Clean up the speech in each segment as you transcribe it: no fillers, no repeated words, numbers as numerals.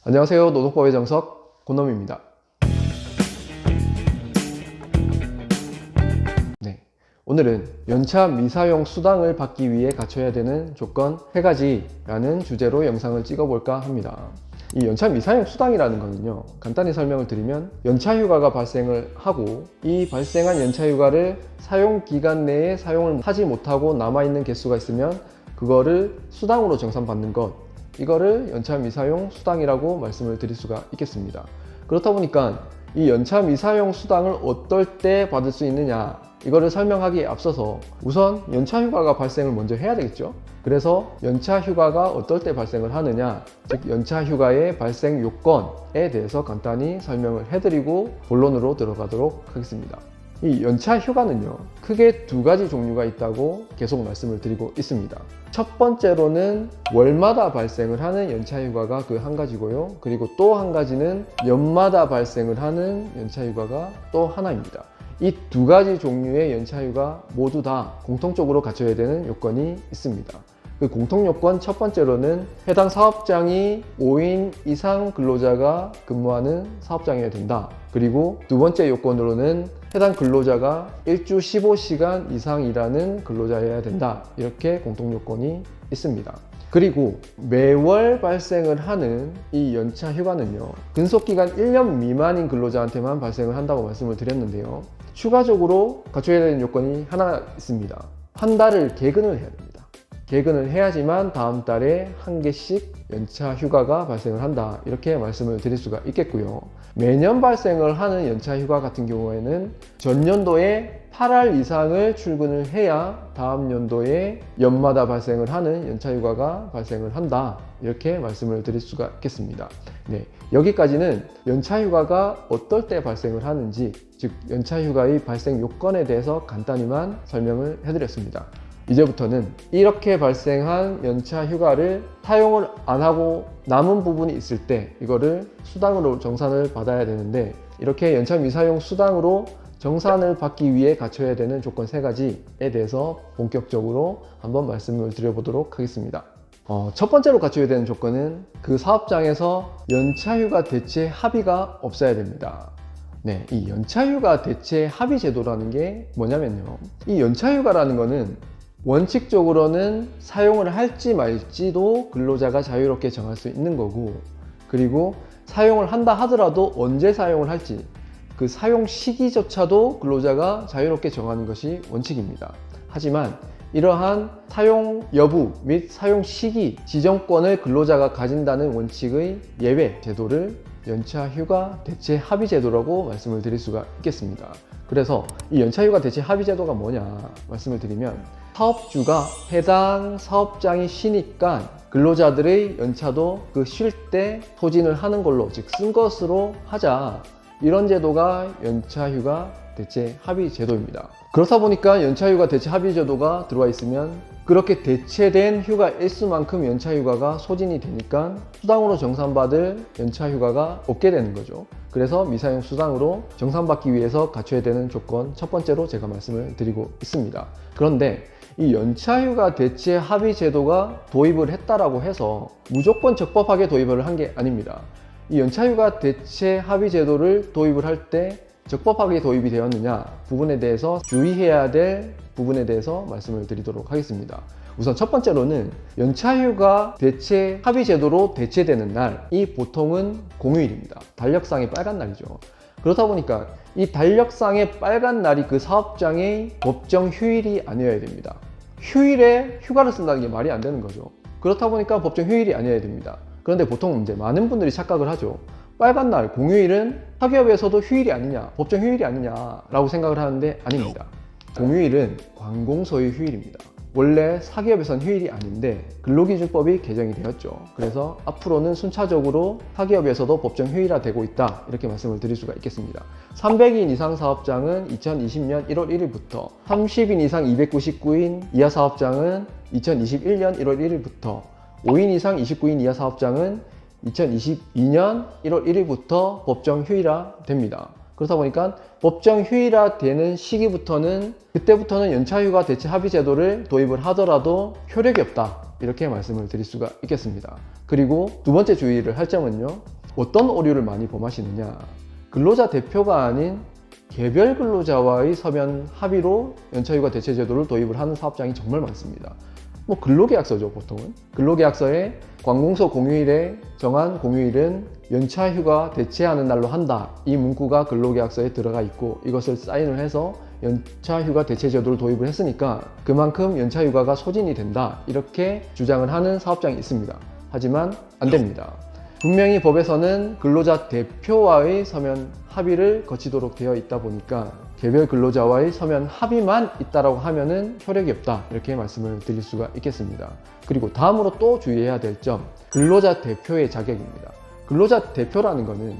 안녕하세요. 노동법의 정석 권놈입니다. 네, 오늘은 연차 미사용 수당을 받기 위해 갖춰야 되는 조건 3가지라는 주제로 영상을 찍어볼까 합니다. 이 연차 미사용 수당이라는 거는요, 간단히 설명을 드리면 연차 휴가가 발생을 하고 이 발생한 연차 휴가를 사용 기간 내에 사용을 하지 못하고 남아있는 개수가 있으면 그거를 수당으로 정산받는 것, 이거를 연차 미사용 수당이라고 말씀을 드릴 수가 있겠습니다. 그렇다 보니까 이 연차 미사용 수당을 어떨 때 받을 수 있느냐, 이거를 설명하기에 앞서서 우선 연차 휴가가 발생을 먼저 해야 되겠죠. 그래서 연차 휴가가 어떨 때 발생을 하느냐, 즉 연차 휴가의 발생 요건에 대해서 간단히 설명을 해드리고 본론으로 들어가도록 하겠습니다. 이 연차 휴가는요, 크게 2가지 종류가 있다고 계속 말씀을 드리고 있습니다. 첫 번째로는 월마다 발생을 하는 연차 휴가가 그 한 가지고요. 그리고 또 한 가지는 연마다 발생을 하는 연차 휴가가 또 하나입니다. 이 2가지 종류의 연차 휴가 모두 다 공통적으로 갖춰야 되는 요건이 있습니다. 그 공통 요건 첫 번째로는 해당 사업장이 5인 이상 근로자가 근무하는 사업장이어야 된다. 그리고 두 번째 요건으로는 해당 근로자가 일주 15시간 이상 일하는 근로자여야 된다. 이렇게 공통 요건이 있습니다. 그리고 매월 발생을 하는 이 연차 휴가는요, 근속기간 1년 미만인 근로자한테만 발생을 한다고 말씀을 드렸는데요, 추가적으로 갖춰야 되는 요건이 하나 있습니다. 한 달을 개근을 해야 됩니다. 개근을 해야지만 다음 달에 1개씩 연차 휴가가 발생을 한다, 이렇게 말씀을 드릴 수가 있겠고요. 매년 발생을 하는 연차 휴가 같은 경우에는 전년도에 8월 이상을 출근을 해야 다음 연도에 연마다 발생을 하는 연차 휴가가 발생을 한다, 이렇게 말씀을 드릴 수가 있겠습니다. 네, 여기까지는 연차 휴가가 어떨 때 발생을 하는지, 즉 연차 휴가의 발생 요건에 대해서 간단히만 설명을 해드렸습니다. 이제부터는 이렇게 발생한 연차 휴가를 사용을 안 하고 남은 부분이 있을 때 이거를 수당으로 정산을 받아야 되는데, 이렇게 연차 미사용 수당으로 정산을 받기 위해 갖춰야 되는 조건 3가지에 대해서 본격적으로 한번 말씀을 드려보도록 하겠습니다. 첫 번째로 갖춰야 되는 조건은 그 사업장에서 연차휴가 대체 합의가 없어야 됩니다. 네, 이 연차휴가 대체 합의 제도라는 게 뭐냐면요, 이 연차휴가라는 거는 원칙적으로는 사용을 할지 말지도 근로자가 자유롭게 정할 수 있는 거고, 그리고 사용을 한다 하더라도 언제 사용을 할지 그 사용 시기조차도 근로자가 자유롭게 정하는 것이 원칙입니다. 하지만 이러한 사용 여부 및 사용 시기 지정권을 근로자가 가진다는 원칙의 예외 제도를 연차휴가 대체 합의 제도라고 말씀을 드릴 수가 있겠습니다. 그래서 이 연차휴가 대체 합의 제도가 뭐냐 말씀을 드리면, 사업주가 해당 사업장이 쉬니까 근로자들의 연차도 그 쉴 때 소진을 하는 걸로, 즉 쓴 것으로 하자, 이런 제도가 연차휴가 대체 합의 제도입니다. 그렇다 보니까 연차휴가 대체 합의 제도가 들어와 있으면 그렇게 대체된 휴가 일수만큼 연차휴가가 소진이 되니까 수당으로 정산받을 연차휴가가 없게 되는 거죠. 그래서 미사용 수당으로 정산받기 위해서 갖춰야 되는 조건 첫 번째로 제가 말씀을 드리고 있습니다. 그런데 이 연차휴가 대체 합의 제도가 도입을 했다라고 해서 무조건 적법하게 도입을 한 게 아닙니다. 이 연차휴가 대체 합의 제도를 도입을 할 때 적법하게 도입이 되었느냐 부분에 대해서 주의해야 될 부분에 대해서 말씀을 드리도록 하겠습니다. 우선 첫 번째로는 연차휴가 대체 합의 제도로 대체되는 날이 보통은 공휴일입니다. 달력상의 빨간 날이죠. 그렇다 보니까 이 달력상의 빨간 날이 그 사업장의 법정 휴일이 아니어야 됩니다. 휴일에 휴가를 쓴다는 게 말이 안 되는 거죠. 그렇다 보니까 법정 휴일이 아니어야 됩니다. 그런데 보통 이제 많은 분들이 착각을 하죠. 빨간 날, 공휴일은 사기업에서도 휴일이 아니냐, 법정 휴일이 아니냐 라고 생각을 하는데 아닙니다. 공휴일은 관공서의 휴일입니다. 원래 사기업에서는 휴일이 아닌데 근로기준법이 개정이 되었죠. 그래서 앞으로는 순차적으로 사기업에서도 법정 휴일화 되고 있다, 이렇게 말씀을 드릴 수가 있겠습니다. 300인 이상 사업장은 2020년 1월 1일부터, 30인 이상 299인 이하 사업장은 2021년 1월 1일부터, 5인 이상 29인 이하 사업장은 2022년 1월 1일부터 법정 휴일화 됩니다. 그렇다 보니까 법정 휴일화되는 시기부터는 그때부터는 연차휴가 대체 합의 제도를 도입을 하더라도 효력이 없다, 이렇게 말씀을 드릴 수가 있겠습니다. 그리고 두 번째 주의를 할 점은요, 어떤 오류를 많이 범하시느냐, 근로자 대표가 아닌 개별 근로자와의 서면 합의로 연차휴가 대체 제도를 도입을 하는 사업장이 정말 많습니다. 뭐 근로계약서죠, 보통은. 근로계약서에 관공서 공휴일에 정한 공휴일은 연차휴가 대체하는 날로 한다, 이 문구가 근로계약서에 들어가 있고 이것을 사인을 해서 연차휴가 대체 제도를 도입을 했으니까 그만큼 연차휴가가 소진이 된다, 이렇게 주장을 하는 사업장이 있습니다. 하지만 안 됩니다. 분명히 법에서는 근로자 대표와의 서면 합의를 거치도록 되어 있다 보니까 개별 근로자와의 서면 합의만 있다라고 하면은 효력이 없다, 이렇게 말씀을 드릴 수가 있겠습니다. 그리고 다음으로 또 주의해야 될 점, 근로자 대표의 자격입니다. 근로자 대표라는 거는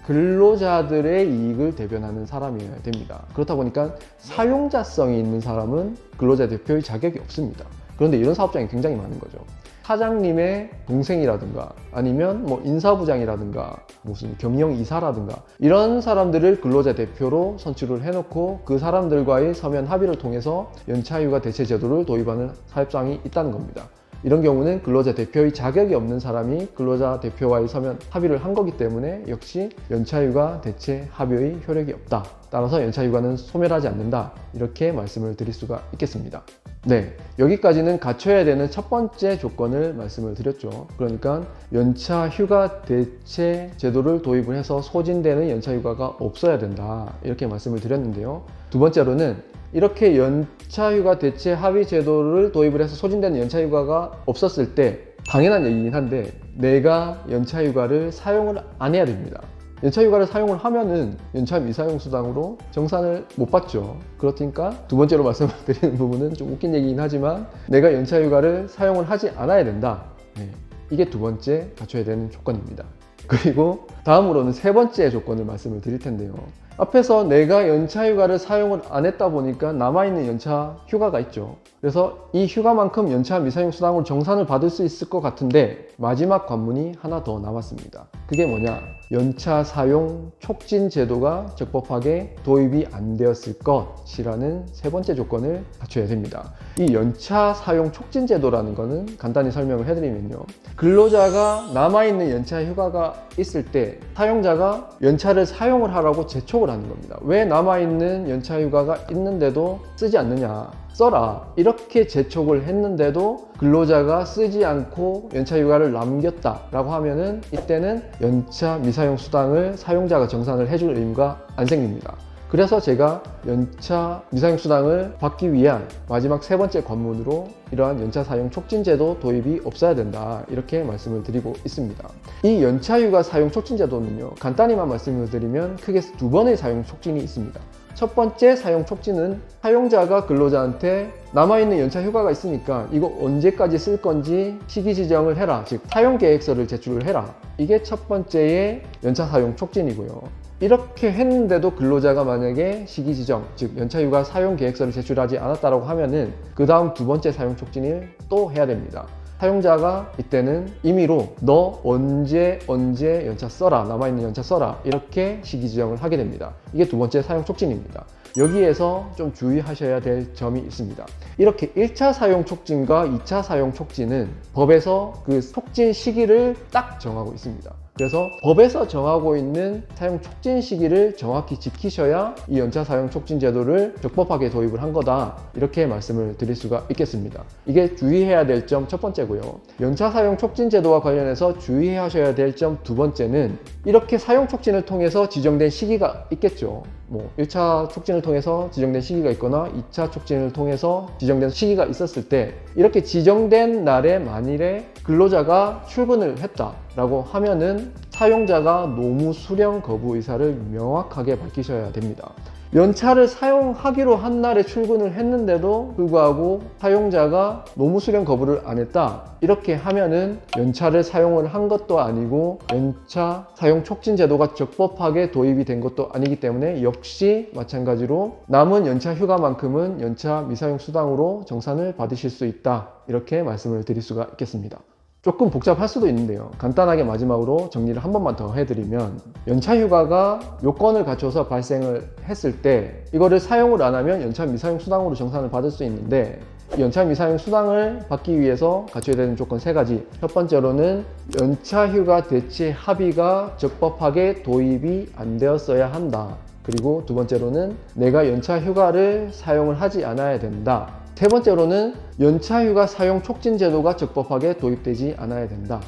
근로자들의 이익을 대변하는 사람이어야 됩니다. 그렇다 보니까 사용자성이 있는 사람은 근로자 대표의 자격이 없습니다. 그런데 이런 사업장이 굉장히 많은 거죠. 사장님의 동생이라든가 아니면 뭐 인사부장이라든가 무슨 경영이사라든가 이런 사람들을 근로자 대표로 선출을 해놓고 그 사람들과의 서면 합의를 통해서 연차휴가 대체 제도를 도입하는 사업장이 있다는 겁니다. 이런 경우는 근로자 대표의 자격이 없는 사람이 근로자 대표와의 서면 합의를 한 거기 때문에 역시 연차휴가 대체 합의의 효력이 없다, 따라서 연차휴가는 소멸하지 않는다, 이렇게 말씀을 드릴 수가 있겠습니다. 네, 여기까지는 갖춰야 되는 첫 번째 조건을 말씀을 드렸죠. 그러니까 연차휴가 대체 제도를 도입을 해서 소진되는 연차휴가가 없어야 된다, 이렇게 말씀을 드렸는데요. 두 번째로는 이렇게 연차휴가 대체 합의 제도를 도입을 해서 소진되는 연차휴가가 없었을 때 당연한 얘기긴 한데 내가 연차휴가를 사용을 안 해야 됩니다. 연차휴가를 사용을 하면은 연차 미사용 수당으로 정산을 못 받죠. 그렇으니까 두 번째로 말씀을 드리는 부분은 좀 웃긴 얘기긴 하지만 내가 연차휴가를 사용을 하지 않아야 된다. 네, 이게 두 번째 갖춰야 되는 조건입니다. 그리고 다음으로는 세 번째 조건을 말씀을 드릴 텐데요. 앞에서 내가 연차휴가를 사용을 안 했다 보니까 남아있는 연차휴가가 있죠. 그래서 이 휴가만큼 연차 미사용 수당으로 정산을 받을 수 있을 것 같은데 마지막 관문이 하나 더 남았습니다. 그게 뭐냐? 연차 사용 촉진 제도가 적법하게 도입이 안 되었을 것이라는 세 번째 조건을 갖춰야 됩니다. 이 연차 사용 촉진 제도라는 거는 간단히 설명을 해드리면요, 근로자가 남아있는 연차 휴가가 있을 때 사용자가 연차를 사용을 하라고 재촉을 하는 겁니다. 왜 남아있는 연차 휴가가 있는데도 쓰지 않느냐, 써라, 이렇게 재촉을 했는데도 근로자가 쓰지 않고 연차 휴가를 남겼다 라고 하면은 이때는 연차 미사용 수당을 사용자가 정산을 해줄 의무가 안 생깁니다. 그래서 제가 연차 미사용 수당을 받기 위한 마지막 세 번째 관문으로 이러한 연차 사용 촉진 제도 도입이 없어야 된다, 이렇게 말씀을 드리고 있습니다. 이 연차휴가 사용 촉진 제도는요, 간단히만 말씀을 드리면 크게 두 번의 사용 촉진이 있습니다. 첫 번째 사용 촉진은 사용자가 근로자한테 남아있는 연차 휴가가 있으니까 이거 언제까지 쓸 건지 시기 지정을 해라, 즉 사용 계획서를 제출을 해라, 이게 첫 번째의 연차 사용 촉진이고요. 이렇게 했는데도 근로자가 만약에 시기 지정, 즉 연차휴가 사용 계획서를 제출하지 않았다고 하면은 그 다음 두 번째 사용 촉진을 또 해야 됩니다. 사용자가 이때는 임의로 너 언제 연차 써라, 남아있는 연차 써라, 이렇게 시기 지정을 하게 됩니다. 이게 두 번째 사용 촉진입니다. 여기에서 좀 주의하셔야 될 점이 있습니다. 이렇게 1차 사용 촉진과 2차 사용 촉진은 법에서 그 촉진 시기를 딱 정하고 있습니다. 그래서 법에서 정하고 있는 사용 촉진 시기를 정확히 지키셔야 이 연차 사용 촉진 제도를 적법하게 도입을 한 거다, 이렇게 말씀을 드릴 수가 있겠습니다. 이게 주의해야 될 점 첫 번째고요. 연차 사용 촉진 제도와 관련해서 주의하셔야 될 점 두 번째는 이렇게 사용 촉진을 통해서 지정된 시기가 있겠죠. 뭐 1차 촉진을 통해서 지정된 시기가 있거나 2차 촉진을 통해서 지정된 시기가 있었을 때 이렇게 지정된 날에 만일에 근로자가 출근을 했다라고 하면은 사용자가 노무 수령 거부 의사를 명확하게 밝히셔야 됩니다. 연차를 사용하기로 한 날에 출근을 했는데도 불구하고 사용자가 노무 수령 거부를 안 했다, 이렇게 하면은 연차를 사용을 한 것도 아니고 연차 사용 촉진 제도가 적법하게 도입이 된 것도 아니기 때문에 역시 마찬가지로 남은 연차 휴가만큼은 연차 미사용 수당으로 정산을 받으실 수 있다, 이렇게 말씀을 드릴 수가 있겠습니다. 조금 복잡할 수도 있는데요. 간단하게 마지막으로 정리를 한 번만 더 해드리면, 연차휴가가 요건을 갖춰서 발생을 했을 때 이거를 사용을 안 하면 연차 미사용 수당으로 정산을 받을 수 있는데, 이 연차 미사용 수당을 받기 위해서 갖춰야 되는 조건 3가지. 첫 번째로는 연차휴가 대체 합의가 적법하게 도입이 안 되었어야 한다. 그리고 두 번째로는 내가 연차휴가를 사용을 하지 않아야 된다. 세 번째로는 연차휴가 사용 촉진 제도가 적법하게 도입되지 않아야 된다.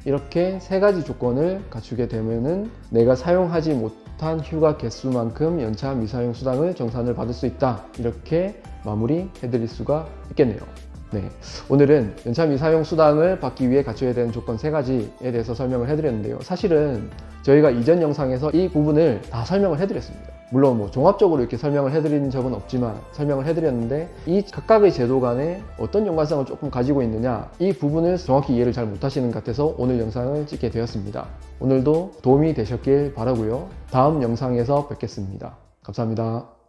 이렇게 3가지 조건을 갖추게 되면은 내가 사용하지 못한 휴가 개수만큼 연차 미사용 수당을 정산을 받을 수 있다. 이렇게 마무리 해드릴 수가 있겠네요. 오늘은 연차 미사용 수당을 받기 위해 갖춰야 되는 조건 3가지에 대해서 설명을 해드렸는데요. 사실은 저희가 이전 영상에서 이 부분을 다 설명을 해드렸습니다. 물론 뭐 종합적으로 이렇게 설명을 해드린 적은 없지만 설명을 해드렸는데, 이 각각의 제도 간에 어떤 연관성을 조금 가지고 있느냐, 이 부분을 정확히 이해를 잘 못하시는 것 같아서 오늘 영상을 찍게 되었습니다. 오늘도 도움이 되셨길 바라고요. 다음 영상에서 뵙겠습니다. 감사합니다.